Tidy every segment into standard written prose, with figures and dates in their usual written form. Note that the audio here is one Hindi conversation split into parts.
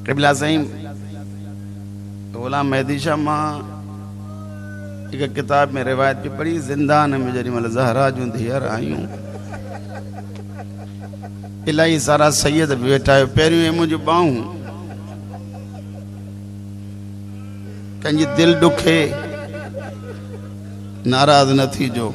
क़िबला साईं ग़ुलाम मेहदी शाह मां एक किताब में रिवायत भी पढ़ी, ज़िंदान में जॾहिं महिल ज़हरा जूं धीअर आयूं इलाही सारा सैयद भी वेठा आहियो, पहिरियों मुंहिंजूं ॿाहूं कंहिंजी दिलि ॾुखे नाराज़ न थीजो,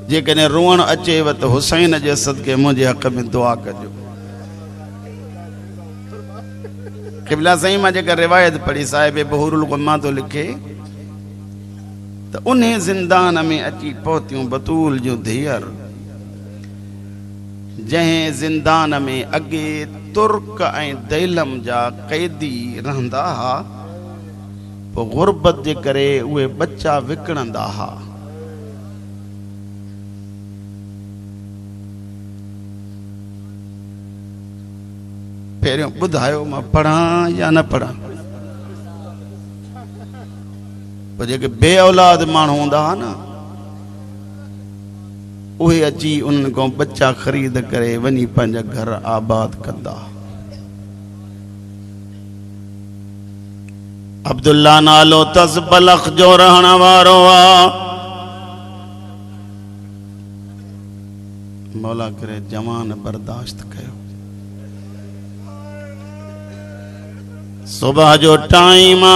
जेकॾहिं रोअण अचेव त हुसैन जे सदके मुंहिंजे हक़ में दुआ कजो। क़िबला साईं मां जेका रिवायत पढ़ी साहिब बहूरुल ग़ुम्मा तो लिखे त उन ज़िंदान में अची पहुतियूं बतूल जूं धीअर, जंहिं ज़िंदान में अॻे तुर्क ऐं दैलम जा क़ैदी रहंदा हा, पोइ ग़ुर्बत जे करे उहे बच्चा विकिणंदा हा। पहिरियों ॿुधायो मां पढ़ां या न पढ़ां? पोइ जेके बे औलाद माण्हू हूंदा हा न, उहे अची उन्हनि खां बच्चा ख़रीद करे वञी पंहिंजा घर आबाद कंदा। अब्दुल्ला नालो तस बलख जो रहण वारो आ। मौला करे जवान बर्दाश्त कयो। सुबह जो टाइम आ,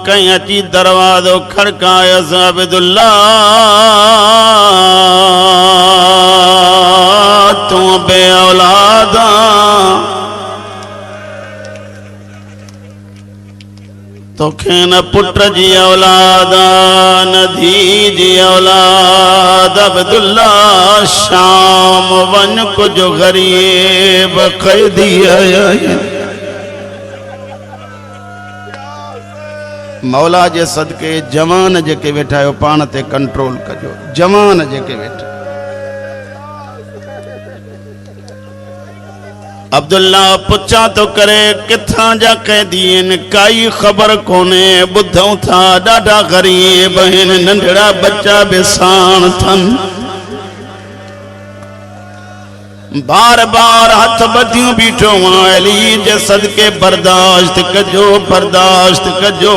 कहीं अची दरवाज़ो खड़कायस। अब्दुल्ला तू बे औलाद तोखे न पुट जी औलाद न धी जी औलाद। अब्दुल्ला शाम वन कुछ गरीब क़ैदी आया। मौला जे सदके जवान जेके वेठा आहियो पाण ते कंट्रोल कजो। जवान जेके वेठा, अब्दुल्ला पुछा तो करे किथां जा कैदी आहिनि, काई ख़बर कोने, ॿुधूं था ॾाढा ग़रीब आहिनि, नंढड़ा बच्चा बि साण थन। बार बार हथ ॿधियूं बीठो अली जे सदके बर्दाश्त कजो, बर्दाश्त कजो।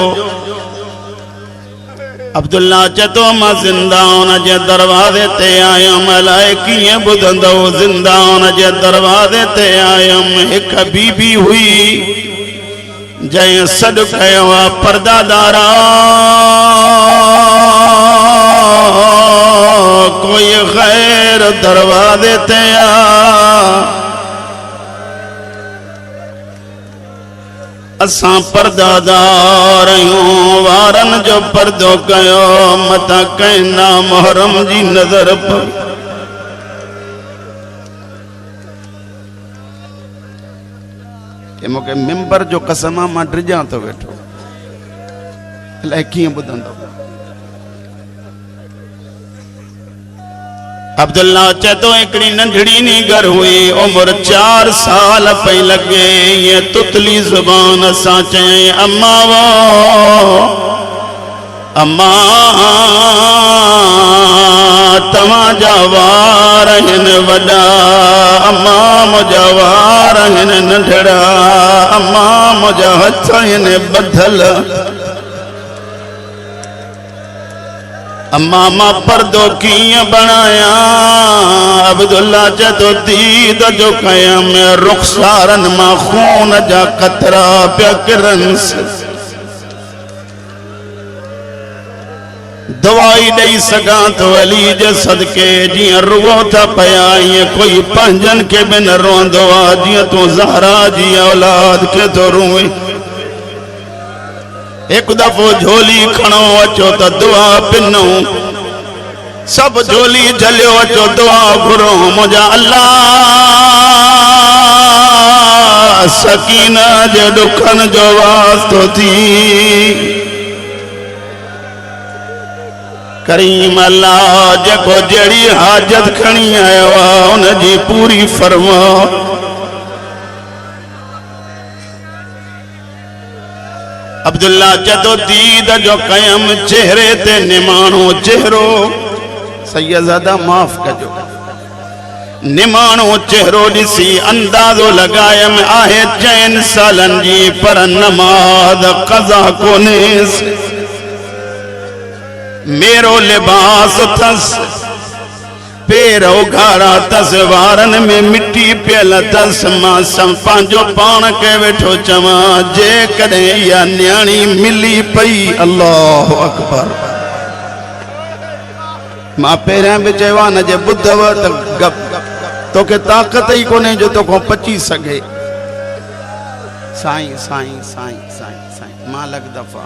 अब्दुल्ला चतो मां ज़िंदान जे दरवाज़े ते आयम। अलाए कीअं ॿुधंदो, ज़िंदान जे दरवाज़े ते आयम। हिक बीबी हुई जंहिं सॾु कयो आहे पर्दादारा, कोई ग़ैर दरवाज़े ते आ। असां पर्दादार आहियूं, वारन जो पर्दो कयो, मता कंहिं ना मुहर्रम जी नज़र पर। मूंखे मिंबर जो कसम आहे, मां ड्रिजां थो वेठो, अलाए कीअं ॿुधंदो। अब्दुल्ला चतो हिकिड़ी नंढड़ी नी घर हुई, उम्र 4 साल पई लगे। ये तुतली ज़ुबान सां चई, अम्मा वो अम्मा तव्हांजा वार आहिनि वॾा, अम्मा मुंहिंजा वार आहिनि नंढड़ा, अम्मा मुंहिंजा हथ आहिनि ॿधल, अम्मा मां पर्दो कीअं बणाया। अब्दुल्ला चतो दीद जो कयम, रुख़सारन मां खून जा कतरा पिया किरन। दवाई ॾेई सघां तो अली जे सदके, जीअं रुओ था पिया ईअं कोई पंहिंजनि खे बि न रोअंदो आहे, जीअं तूं ज़हरा जी औलाद खे थो रोए। एक दफ़ो झोली खणो अचो त दुआ पिनो, सब झोली झलियो अचो दुआ घुरो। मुंहिंजा अल्लाह सकीना जे ॾुखनि जो वास्तो थी, करीम अल्लाह जेको जहिड़ी हाजत खणी आयो आहे उनजी पूरी फरमा। अब्दुल्ला चतो दीद जो कयम, चेहरे ते निमाणो चेहरो। सैयदज़ादा माफ़ कजो, निमाणो चेहरो ॾिसी अंदाज़ो लगायम आहे 4 सालन जी पर नमाज क़ज़ा कोनेस। मेरो लिबास थस पेर उघाड़ा तस वारन में मिट्टी पियल तस। मां सम पंहिंजो पान के वेठो चवा जे कॾहिं इहा न्याणी मिली पई। अल्लाहु अकबर। मां पहिरियां बि चयो आहे न जे ॿुधव त गप तोखे ताक़त ही कोन्हे जो तोखां पची सघे। साईं साईं साईं साईं साईं मालक दफ़ा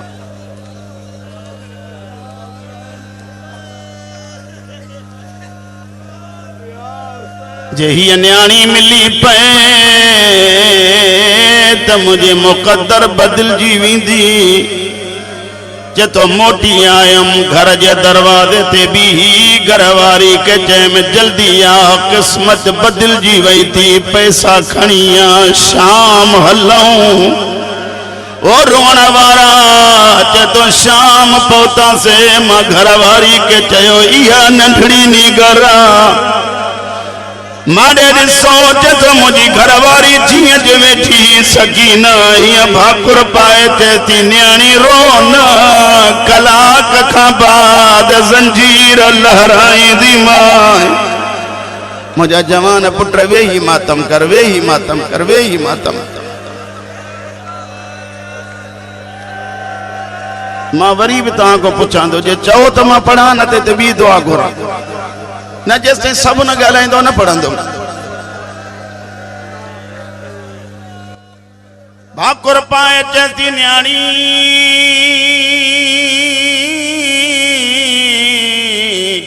जे ही न्याणी मिली पए त मुझे मुक़द्दर बदलजी वेंदी। जे तो मोटी आयम घर जे दरवाजे ते भी ही घरवारी के चयम जल्दी आ किस्मत बदलजी वई थी पैसा खणी आ शाम हलऊं। ओ रोण वारा चे तो शाम पहुता से मां घरवारी के चयो इहा नंढड़ी निगर मारे सोच तो मुझी घरवारी जीअं जे वेठी सकीना हीअं भाकुर पाए चेती न्याणी रोन कलाक खां बाद ज़ंजीर लहराईंदी मां। मुझा जवान पुट वेही मातम कर वेही मातम कर वेही मातम। मां वरी भी तव्हां को पुछां थो जे चओ त मां पढ़ा न ते ॿी दुआ घुरां न जेसिताईं सभु न ॻाल्हाईंदो न पढ़ंदो। भाकुर पाए चेती न्याणी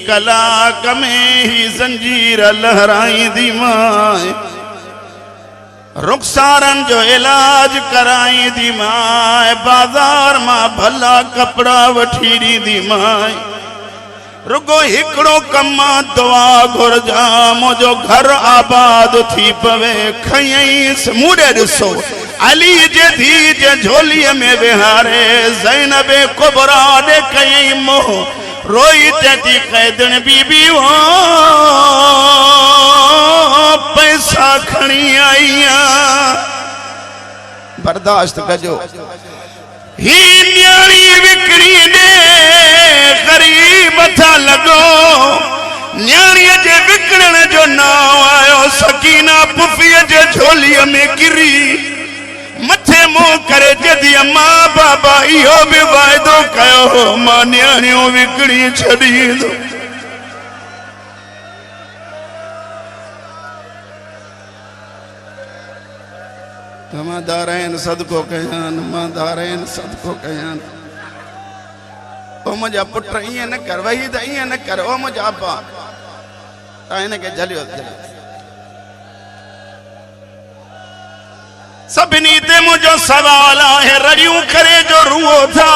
कलाक में ही ज़ंजीर लहराईंदी मां। रुखसारन जो इलाज कराईंदी मां। बाजार मां भला कपड़ा वठी ॾींदी मां। रुगो हिकड़ो कम दुआ घुरजा मुझो घर आबाद थी पवे। खयईंस मूड़े ॾिसो अली जे धी जे झोली में विहारे ज़ैनब कुबरा ॾे कयई मोह रोई चती कैदन बीबी वो पैसा खणी आई बर्दाश्त कजो। ही न्याणी विकड़ी दे गरीब था लगो। न्याणी जे विकड़न जो नाव आयो सकीना पुफिया जे झोली में गिरी मथे मुंह करे जदी अम्मा बाबा इहो भी वायदो कयो मां न्याणियों विकड़ी छॾींदो। मां दारैन सदको कयान मां दारैन सदको कयान। ओ मुझा पुट इं न कर वही त इं न कर ओ मुझा अब्बा इन के जलियो सभिनी ते मुझो सवाल है रड़ियूं करे जो रुओ था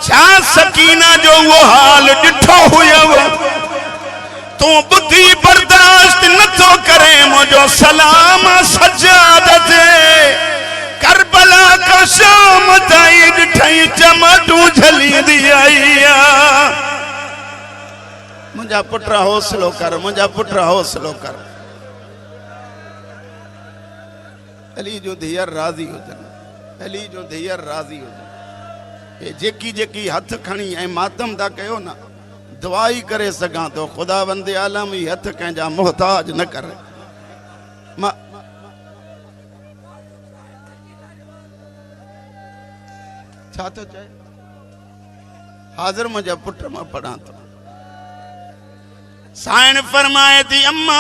छा सकीना जो वो हाल ॾिठो हुयव तू बुद्धि बर्दाश्त न तो करे मुझो सलाम सजाद थे करबला का शाम ताई ॾिठई चमटू झली दी आई। मुझा पुट हौसलो कर मुझा पुट हौसलो कर। अली जो धीअर राज़ी हुजन अली जो धीअर राज़ी हुजन। ये जेकी जेकी हथ खणी ऐं मातम था कयो न दुआई करे सगां तो खुदा बंदे आलम ही हथ कंहिंजा मोहताज न कर। मां छा तो चए हाज़िर मुझा पुट मां पढ़ां तो साइण फरमाए थी अम्मा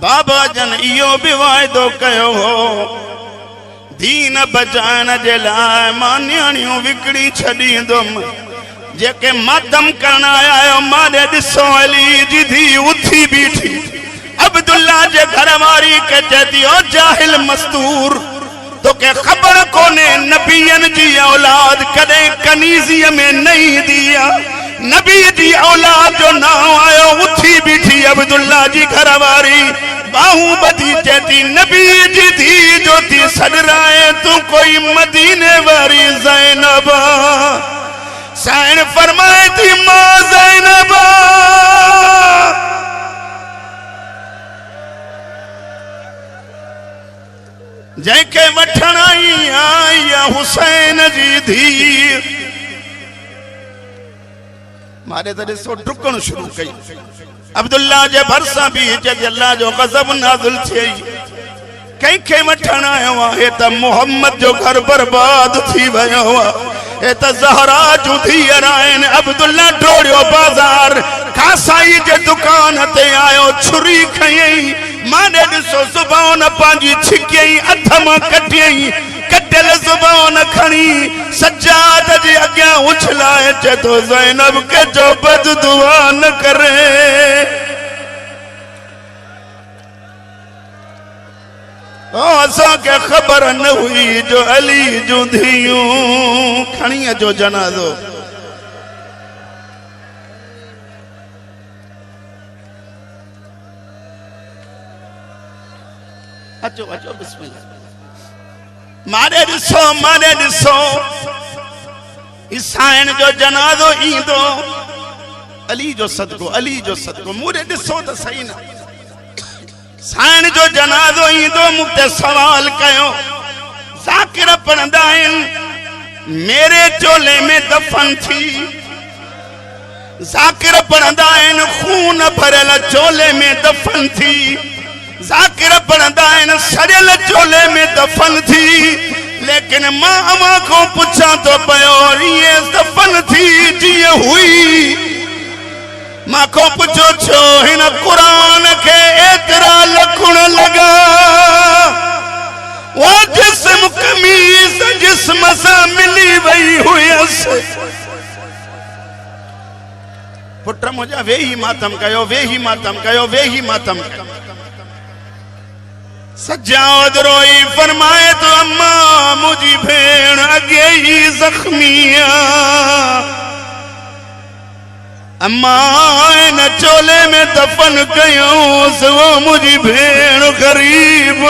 बाबा जन इहो भी वायदो कयो हो दीन बचाइण जे लाइ मां न्याणियूं विकड़ी छॾींदुमि। जेके मातम करण आया मारे ॾिसो अली जी धी उथी बीठी अब्दुल्ला जे घर वारी के चती ओ जाहिल मस्तूर तोखे ख़बर कोने नबियन जी औलाद कदे कनीज़ीअ में नहीं दिया नबी जी औलाद जो नाम आयो उथी बीठी अब्दुल्ला जी घरवारी बाहू बदी चेती नबी जी धी जो थी सडराए तू कोई मदीने वारी ज़ैनब साईं फरमाए थी मां ज़ैनब जैके वठण आई या हुसैन जी धी मारे त ॾिसो डुकण शुरू कई अब्दुल्ला जे भरसा भी जद अल्लाह जो गज़ब नाज़िल थियई कंहिंखे वठण आयो आहे त मोहम्मद जो घर बर्बाद थी वियो आहे ए त ज़हरा जूं धीअर आहिनि अब्दुल्ला डोड़ियो बाज़ार कासाई जे दुकान ते आयो छुरी खयई माने ॾिसो ज़ुबान पंहिंजी छिकयई हथ मां कटियई कटियल ज़ुबान खणी सज्जाद जे अॻियां उछलाए चए थो ज़ैनब के जो बददुआ न करे असा के खबर न हुई जो अली जूं धियूं खणी अचो जनाज़ो अचो अचो बिस्मिल्लाह मारे ॾिसो ईसाइन जो जनाज़ो ईंदो अली जो सदको मूरे ॾिसो त सही न साईं जो जनाज़ो ईंदो मुझे सवाल कयो ज़ाकिर पढ़ंदा आहिनि मेरे चोले में दफन थी ज़ाकिर पढ़ंदा आहिनि खून भरियल चोले में दफन थी ज़ाकिर पढ़ंदा आहिनि सड़ियल चोले में दफन थी लेकिन मां अवां को पुछां तो पियो ये दफन थी जीअं हुई मां को पुछो छो हिन कुरान के एतरा लखुण लगा वो जिस्म कमीज जिस्म सा मिली वही हुयस पुट मुझा वेही मातम कयो सज्जाद रोई फरमाए तो अम्मा मुझी भेण अगे ही जख्मिया अम्मा न चोले में दफन कयोस वो मुझी भेण गरीब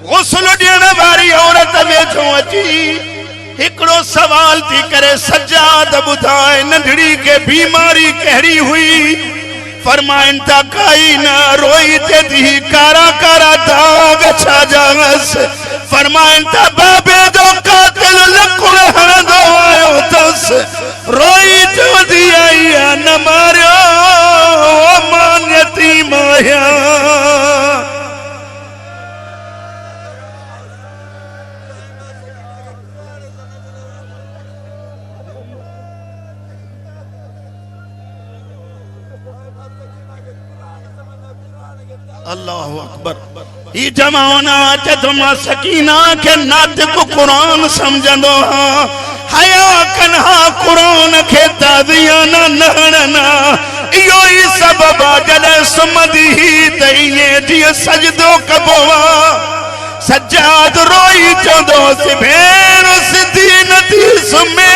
गुस्ल ॾियण वारी औरत वेठो अची हिकड़ो सवाल थी करे सज्जाद ॿुधाए नंढड़ी के बीमारी कहिड़ी हुई फरमाइन था काई न रोई ते थी कारा कारा दाग छा जागस फरमाइन था बाबे जो कातिल लकुड़ हणंदो आयो तस रोई चवंदी आई न मारियो मान्यती माया अल्लाहु अकबर ही जमाना चदमा सकीना के नातिक कुरान समझंदो हां हया कन्हा कुरान के तादियाना नहणना इयो ही सबब जले सुमदी तइए जी सजदो कबवा सज्जाद रोई चंदो से भेण सिधी नथी सुमे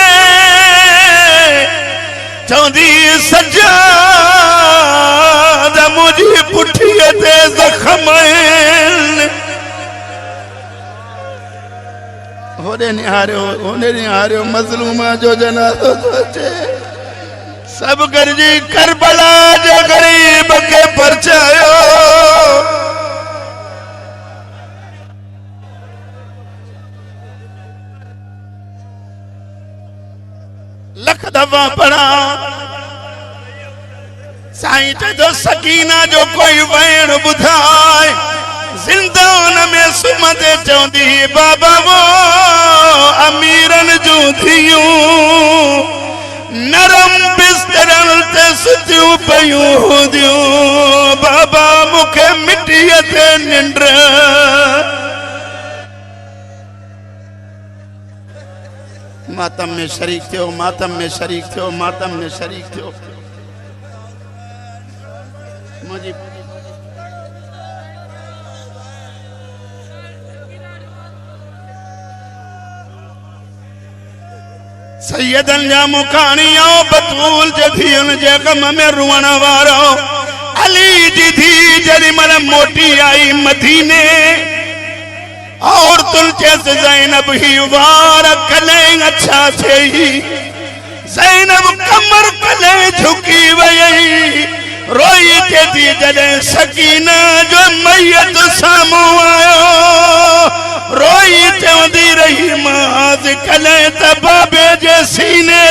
चौंदी सज्जाद मुझी पुठिए ते जख्म होने निहारियो मजलूमा जो जनाज़ो अचे सब गरजी करबला जो गरीब के परचायो लख दफा पढ़ा साईं चो सकीना जो कोई वैण बुधाए जिंदान में सुमदे चौंदी बाबा वो अमीरन जो थियूं नरम बिस्तरन ते सुतियूं पयूं हूंदियूं बाबा मुखे मिट्टीअ ते निंड मातम में शरीक थियो मुझी सैयदन जा मुखानी आओ बतूल जे थियन जे गम में रुअण वारो अली जी थी जड़ी मन मोटी आई मदीने और तुलचे से ज़ैनब ही वार कलें अच्छा पासे ही ज़ैनब कमर कले झुकी वई रोई थे थी जॾहिं सकीना जो मैयत साम्हूं आयो रोई चवंदी रही माज़ कले त बाबे जे सीने